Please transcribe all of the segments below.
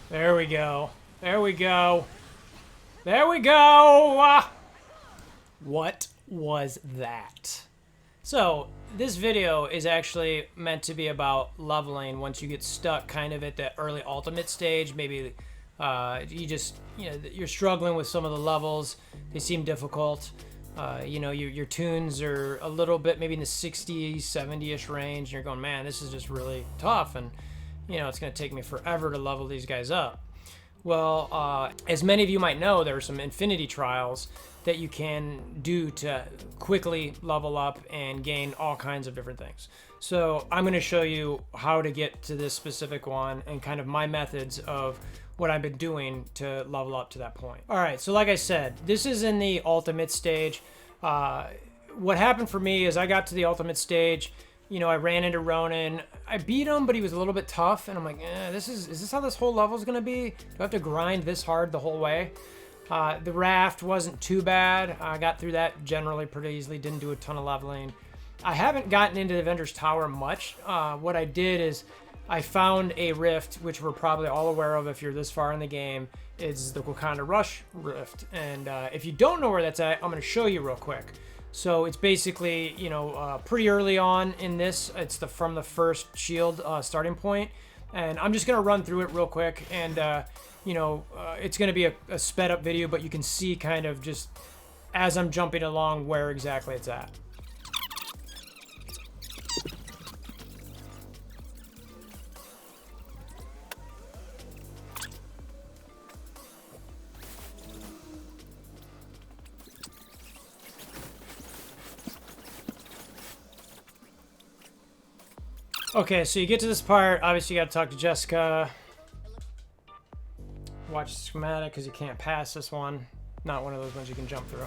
There we go. There we go. There we go! What was that? So, this video is actually meant to be about leveling once you get stuck kind of at the early ultimate stage. Maybe you're struggling with some of the levels. They seem difficult. Your tunes are a little bit maybe in the 60, 70-ish range. And you're going, man, this is just really tough. And, it's going to take me forever to level these guys up. Well, as many of you might know, there are some infinity trials that you can do to quickly level up and gain all kinds of different things. So I'm going to show you how to get to this specific one and kind of my methods of what I've been doing to level up to that point. All right, so like I said, this is in the ultimate stage. What happened for me is I got to the ultimate stage. I ran into Ronan. I beat him, but he was a little bit tough, and I'm like, is this how this whole level is gonna be? Do I have to grind this hard the whole way? The raft wasn't too bad. I got through that generally pretty easily, didn't do a ton of leveling. I haven't gotten into the Avengers Tower much. What I did is I found a rift, which we're probably all aware of if you're this far in the game. It's the Wakanda Rush rift, and if you don't know where that's at, I'm gonna show you real quick. So it's basically, pretty early on in this. It's from the first shield starting point. And I'm just going to run through it real quick. And, it's going to be a sped up video, but you can see kind of just as I'm jumping along where exactly it's at. Okay, so you get to this part. Obviously, you got to talk to Jessica. Watch the schematic because you can't pass this one. Not one of those ones you can jump through.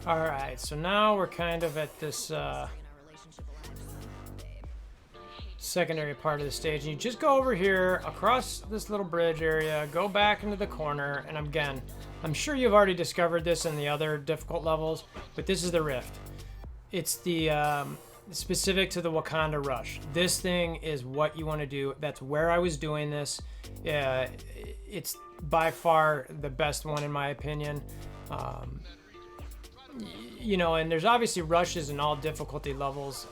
All right, so now we're kind of at this secondary part of the stage, and you just go over here across this little bridge area, go back into the corner, and again, I'm sure you've already discovered this in the other difficult levels, but this is the rift. It's the specific to the Wakanda Rush. This thing is what you want to do. That's where I was doing this. It's by far the best one in my opinion. And there's obviously rushes in all difficulty levels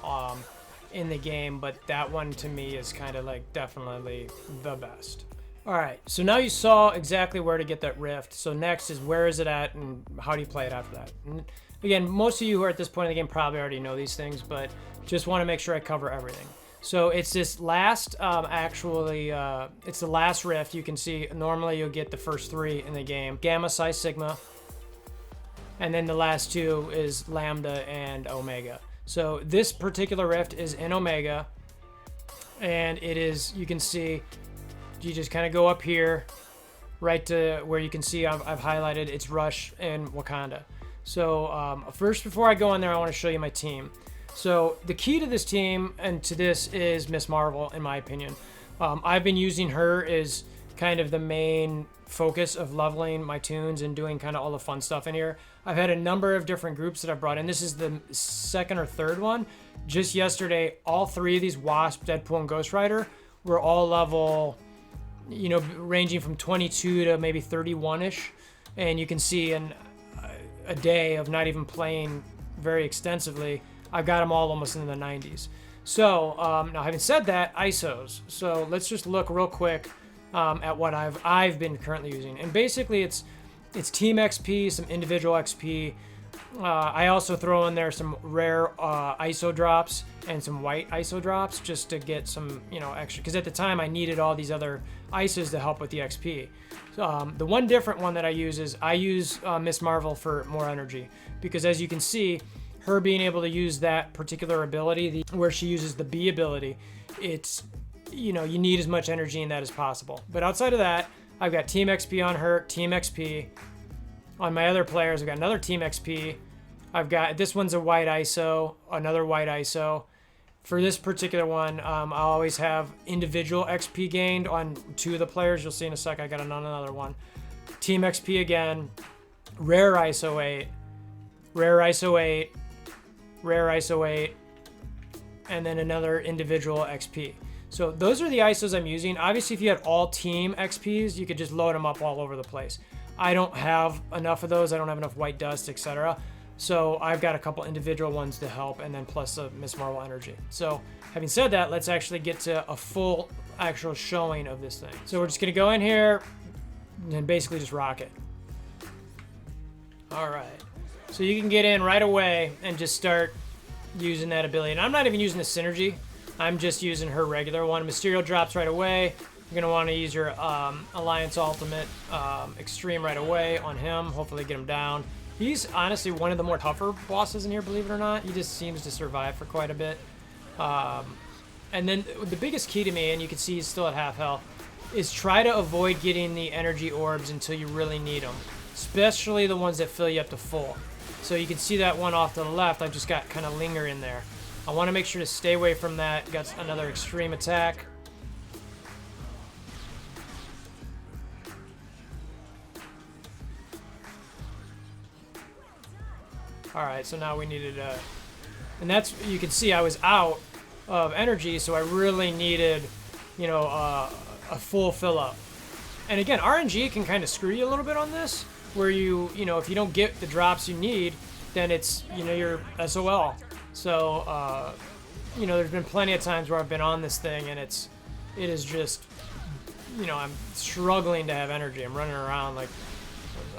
in the game, but that one to me is kind of like definitely the best. All right, so now you saw exactly where to get that rift. So next is where is it at and how do you play it after that? And again, most of you who are at this point in the game probably already know these things, but just want to make sure I cover everything. So it's this last, it's the last rift. You can see normally you'll get the first three in the game: Gamma, Psi, Sigma, and then the last two is Lambda and Omega. So this particular rift is in Omega, and it is, you can see, you just kind of go up here, right to where you can see I've highlighted it's Rush and Wakanda. So first, before I go in there, I want to show you my team. So the key to this team and to this is Miss Marvel, in my opinion. I've been using her as kind of the main focus of leveling my tunes and doing kind of all the fun stuff in here. I've had a number of different groups that I've brought in. This is the second or third one. Just yesterday, all three of these, Wasp, Deadpool, and Ghost Rider, were all level, ranging from 22 to maybe 31-ish. And you can see in a day of not even playing very extensively, I've got them all almost in the 90s. So now having said that, ISOs. So let's just look real quick at what I've been currently using. And basically it's team XP, some individual XP. I also throw in there some rare ISO drops and some white ISO drops just to get some, extra. Because at the time I needed all these other ISOs to help with the XP. The one different one that I use is I use Miss Marvel for more energy. Because as you can see, her being able to use that particular ability, where she uses the B ability, it's, you need as much energy in that as possible. But outside of that, I've got Team XP on her, Team XP. On my other players, I've got another Team XP. I've got, this one's a white ISO, another white ISO. For this particular one, I always have individual XP gained on two of the players. You'll see in a sec, I got another one. Team XP again. rare ISO 8, rare ISO 8, rare ISO 8, and then another individual XP. So those are the ISOs I'm using. Obviously, if you had all team XPs, you could just load them up all over the place. I don't have enough of those. I don't have enough white dust, etc. So I've got a couple individual ones to help, and then plus a Miss Marvel energy. So having said that, let's actually get to a full actual showing of this thing. So we're just gonna go in here and basically just rock it. All right. So you can get in right away and just start using that ability. And I'm not even using the synergy. I'm just using her regular one. Mysterio drops right away. You're going to want to use your Alliance Ultimate Extreme right away on him. Hopefully get him down. He's honestly one of the more tougher bosses in here, believe it or not. He just seems to survive for quite a bit. And then the biggest key to me, and you can see he's still at half health, is try to avoid getting the energy orbs until you really need them. Especially the ones that fill you up to full. So you can see that one off to the left. I've just got kind of linger in there. I want to make sure to stay away from that. Got another extreme attack. All right, so now we needed and that's, you can see I was out of energy, so I really needed, you know, a full fill up. And again, RNG can kind of screw you a little bit on this, where you know, if you don't get the drops you need, then it's, you know, you're SOL. So, you know, there's been plenty of times where I've been on this thing and it is just, you know, I'm struggling to have energy. I'm running around like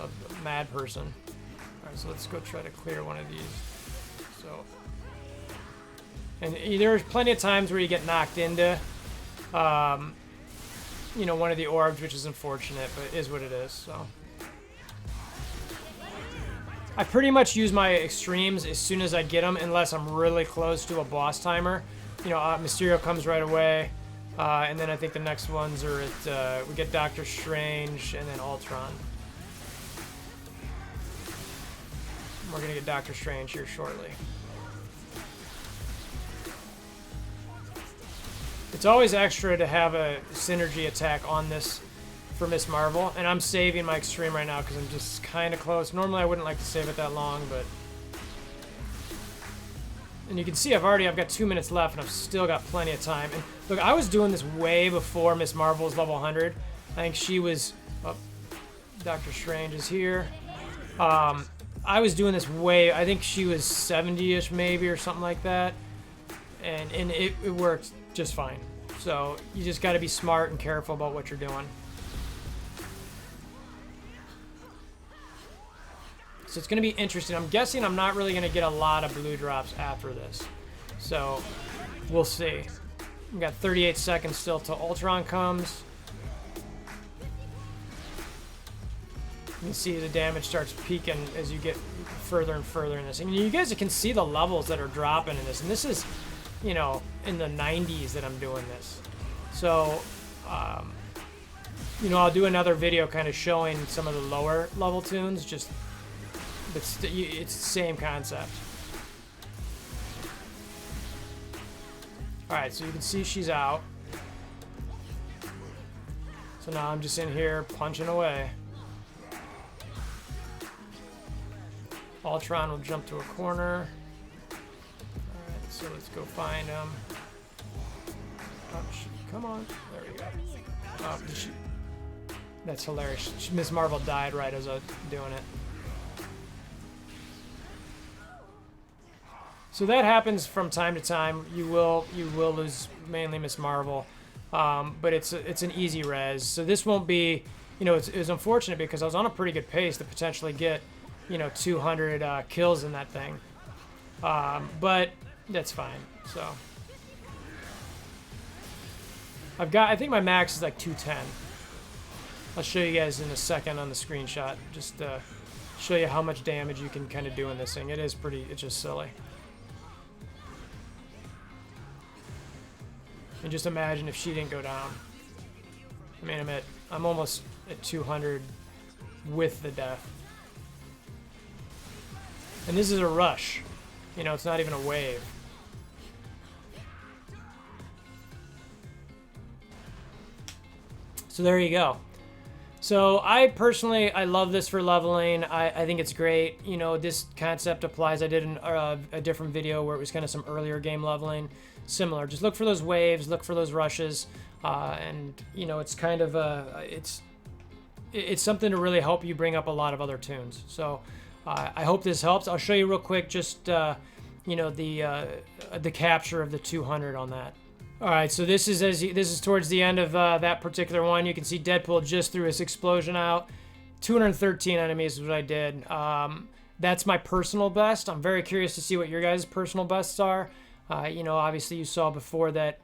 a mad person. All right, so let's go try to clear one of these. So, and there's plenty of times where you get knocked into, you know, one of the orbs, which is unfortunate, but it is what it is, so. I pretty much use my extremes as soon as I get them, unless I'm really close to a boss timer. You know, Mysterio comes right away, and then I think the next ones are at, we get Doctor Strange and then Ultron. We're gonna get Doctor Strange here shortly. It's always extra to have a synergy attack on this for Miss Marvel, and I'm saving my extreme right now because I'm just kind of close. Normally I wouldn't like to save it that long, but... And you can see I've got 2 minutes left and I've still got plenty of time. And look, I was doing this way before Miss Marvel was level 100. I think she was... Oh, Doctor Strange is here. I was doing this way... I think she was 70-ish maybe or something like that. And it worked just fine. So you just got to be smart and careful about what you're doing. So it's going to be interesting. I'm guessing I'm not really going to get a lot of blue drops after this. So we'll see. We've got 38 seconds still till Ultron comes. You can see the damage starts peaking as you get further and further in this. And you guys can see the levels that are dropping in this. And this is, you know, in the 90s that I'm doing this. So, you know, I'll do another video kind of showing some of the lower level tunes, just... But it's the same concept. Alright, so you can see she's out. So now I'm just in here punching away. Ultron will jump to a corner. Alright, so let's go find him. Oh, come on. There we go. Oh, that's hilarious. Miss Marvel died right as I was doing it. So that happens from time to time. You will lose mainly Miss Marvel, but it's an easy res. So this won't be, you know, it was unfortunate because I was on a pretty good pace to potentially get, you know, 200 kills in that thing, but that's fine. So I think my max is like 210. I'll show you guys in a second on the screenshot, just to show you how much damage you can kind of do in this thing. It's just silly. And just imagine if she didn't go down. I mean, I'm almost at 200 with the death. And this is a rush. You know, it's not even a wave. So there you go. So I personally, I love this for leveling. I think it's great. You know, this concept applies. I did a different video where it was kind of some earlier game leveling. Similar. Just look for those waves, look for those rushes, and you know, it's kind of it's something to really help you bring up a lot of other tunes. So I hope this helps. I'll show you real quick just you know, the capture of the 200 on that. All right, so this is towards the end of that particular one. You can see Deadpool just threw his explosion out. 213 enemies is what I did. That's my personal best. I'm very curious to see what your guys' personal bests are. You know, obviously you saw before that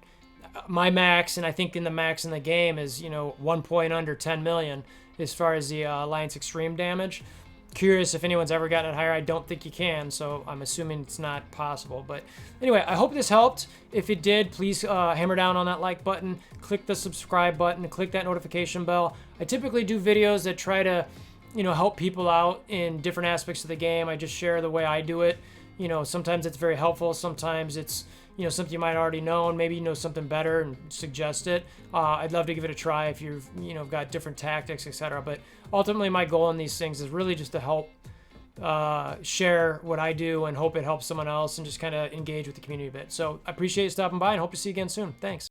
my max, and I think in the max in the game is, you know, 1 point under 10 million as far as the Alliance Extreme damage. Curious if anyone's ever gotten it higher. I don't think you can, so I'm assuming it's not possible. But anyway, I hope this helped. If it did, please hammer down on that like button, click the subscribe button, click that notification bell. I typically do videos that try to, you know, help people out in different aspects of the game. I just share the way I do it. You know, sometimes it's very helpful, sometimes it's, you know, something you might already know, and maybe you know something better and suggest it. I'd love to give it a try if you've, you know, got different tactics, etc. But ultimately, my goal in these things is really just to help share what I do and hope it helps someone else and just kind of engage with the community a bit. So I appreciate you stopping by and hope to see you again soon. Thanks.